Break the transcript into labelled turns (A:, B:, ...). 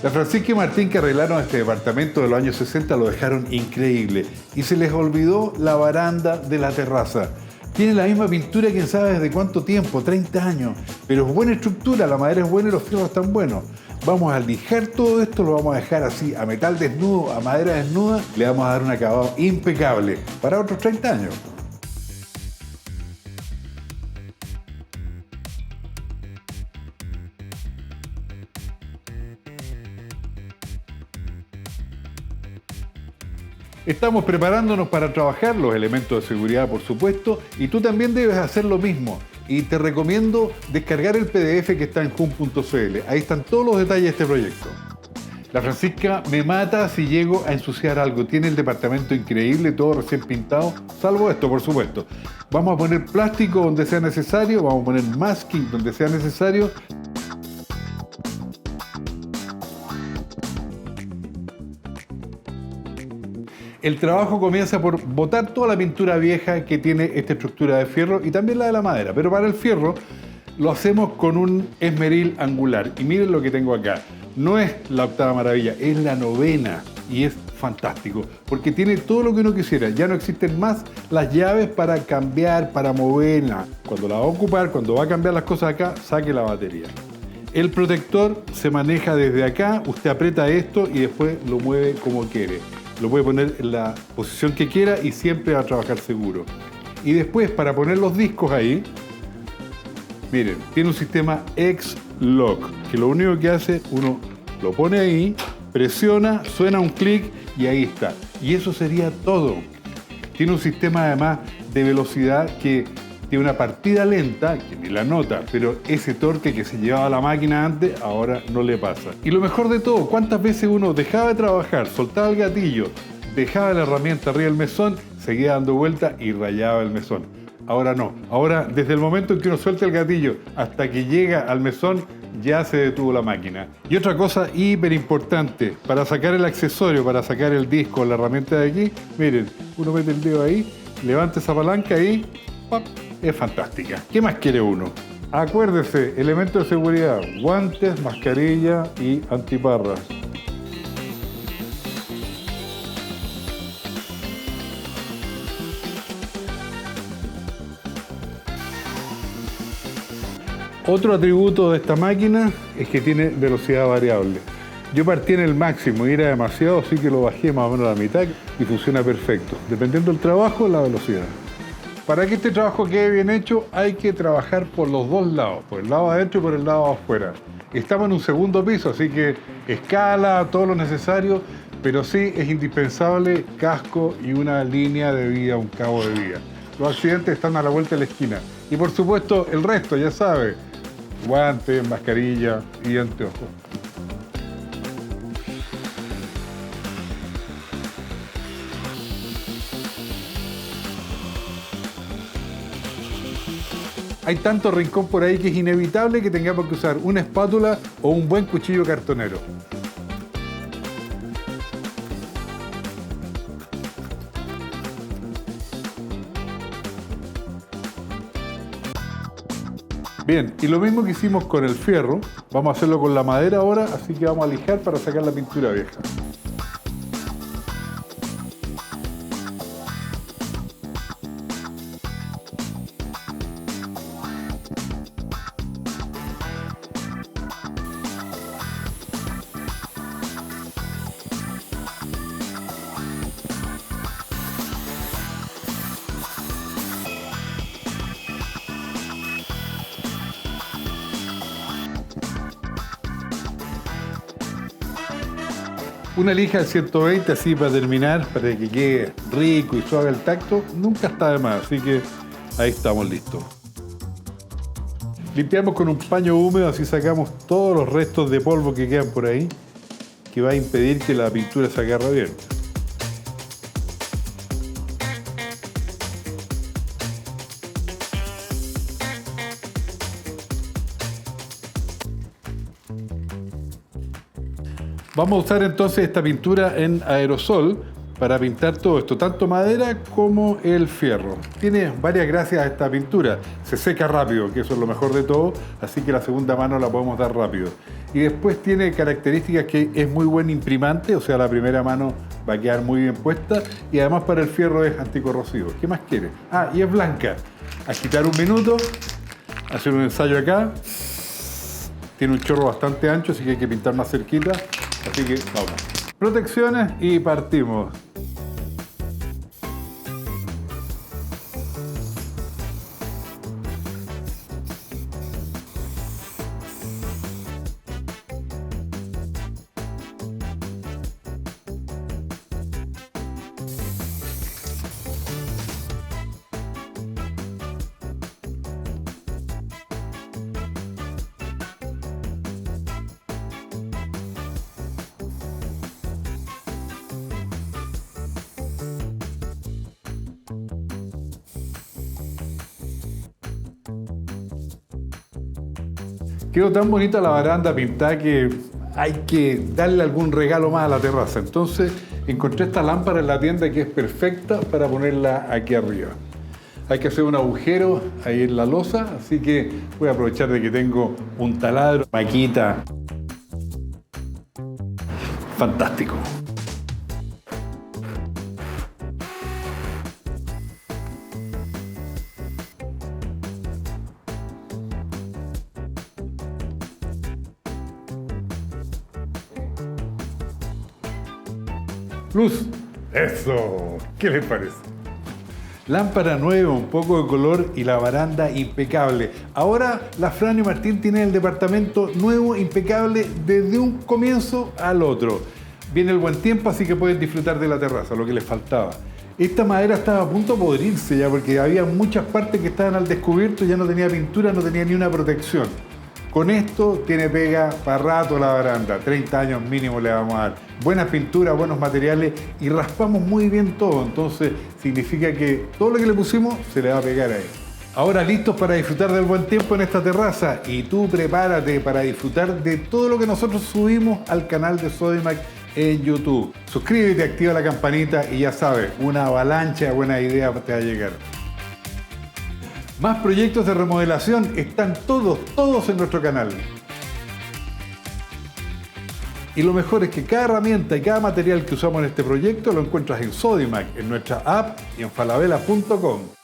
A: La Francisca y Martín que arreglaron este departamento de los años 60 lo dejaron increíble y se les olvidó la baranda de la terraza. Tiene la misma pintura, quién sabe desde cuánto tiempo, 30 años, pero es buena estructura, la madera es buena y los fierros están buenos. Vamos a lijar todo esto, lo vamos a dejar así, a metal desnudo, a madera desnuda, le vamos a dar un acabado impecable para otros 30 años. Estamos preparándonos para trabajar los elementos de seguridad, por supuesto, y tú también debes hacer lo mismo. Y te recomiendo descargar el PDF que está en jun.cl. Ahí están todos los detalles de este proyecto. La Francisca me mata si llego a ensuciar algo. Tiene el departamento increíble, todo recién pintado, salvo esto, por supuesto. Vamos a poner plástico donde sea necesario, vamos a poner masking donde sea necesario. El trabajo comienza por botar toda la pintura vieja que tiene esta estructura de fierro y también la de la madera, pero para el fierro lo hacemos con un esmeril angular. Y miren lo que tengo acá. No es la octava maravilla, es la novena y es fantástico porque tiene todo lo que uno quisiera. Ya no existen más las llaves para cambiar, para moverla. Cuando la va a ocupar, cuando va a cambiar las cosas acá, saque la batería. El protector se maneja desde acá, usted aprieta esto y después lo mueve como quiere. Lo puede poner en la posición que quiera y siempre va a trabajar seguro. Y después, para poner los discos ahí, miren, tiene un sistema X-Lock, que lo único que hace, uno lo pone ahí, presiona, suena un clic y ahí está. Y eso sería todo. Tiene un sistema además de velocidad que tiene una partida lenta, que ni la nota, pero ese torque que se llevaba la máquina antes, ahora no le pasa. Y lo mejor de todo, ¿cuántas veces uno dejaba de trabajar, soltaba el gatillo, dejaba la herramienta arriba del mesón, seguía dando vuelta y rayaba el mesón? Ahora no. Ahora, desde el momento en que uno suelta el gatillo hasta que llega al mesón, ya se detuvo la máquina. Y otra cosa hiper importante, para sacar el accesorio, para sacar el disco, la herramienta de aquí, miren, uno mete el dedo ahí, levanta esa palanca y ¡pap! Es fantástica. ¿Qué más quiere uno? Acuérdese, elementos de seguridad, guantes, mascarilla y antiparras. Otro atributo de esta máquina es que tiene velocidad variable. Yo partí en el máximo y era demasiado, así que lo bajé más o menos a la mitad y funciona perfecto. Dependiendo del trabajo, la velocidad. Para que este trabajo quede bien hecho, hay que trabajar por los dos lados, por el lado adentro y por el lado afuera. Estamos en un segundo piso, así que escala, todo lo necesario, pero sí es indispensable casco y una línea de vía, un cabo de vía. Los accidentes están a la vuelta de la esquina. Y por supuesto, el resto, ya sabe, guantes, mascarilla y anteojos. Hay tanto rincón por ahí que es inevitable que tengamos que usar una espátula o un buen cuchillo cartonero. Bien, y lo mismo que hicimos con el fierro, vamos a hacerlo con la madera ahora, así que vamos a lijar para sacar la pintura vieja. Una lija de 120 así para terminar, para que quede rico y suave el tacto, nunca está de más, así que ahí estamos listos. Limpiamos con un paño húmedo, así sacamos todos los restos de polvo que quedan por ahí, que va a impedir que la pintura se agarre bien. Vamos a usar entonces esta pintura en aerosol para pintar todo esto, tanto madera como el fierro. Tiene varias gracias a esta pintura. Se seca rápido, que eso es lo mejor de todo, así que la segunda mano la podemos dar rápido. y después tiene características que es muy buen imprimante, o sea, la primera mano va a quedar muy bien puesta y además para el fierro es anticorrosivo. ¿Qué más quiere? Ah, y es blanca. Agitar un minuto, hacer un ensayo acá. Tiene un chorro bastante ancho, así que hay que pintar más cerquita. Así que vamos. Protecciones y partimos. Quedó tan bonita la baranda pintada que hay que darle algún regalo más a la terraza. Entonces encontré esta lámpara en la tienda que es perfecta para ponerla aquí arriba. Hay que hacer un agujero ahí en la losa, así que voy a aprovechar de que tengo un taladro, maquita. Fantástico. Luz. Eso. ¿Qué les parece? Lámpara nueva, un poco de color y la baranda impecable. Ahora la Fran y Martín tienen el departamento nuevo, impecable, desde un comienzo al otro. Viene el buen tiempo, así que pueden disfrutar de la terraza, lo que les faltaba. Esta madera estaba a punto de podrirse ya, porque había muchas partes que estaban al descubierto, ya no tenía pintura, no tenía ni una protección. Con esto tiene pega para rato la baranda, 30 años mínimo le vamos a dar. Buenas pinturas, buenos materiales y raspamos muy bien todo, entonces significa que todo lo que le pusimos se le va a pegar ahí. Ahora listos para disfrutar del buen tiempo en esta terraza y tú prepárate para disfrutar de todo lo que nosotros subimos al canal de Sodimac en YouTube. Suscríbete, activa la campanita y ya sabes, una avalancha de buenas ideas te va a llegar. Más proyectos de remodelación están todos en nuestro canal. Y lo mejor es que cada herramienta y cada material que usamos en este proyecto lo encuentras en Sodimac, en nuestra app y en falabella.com.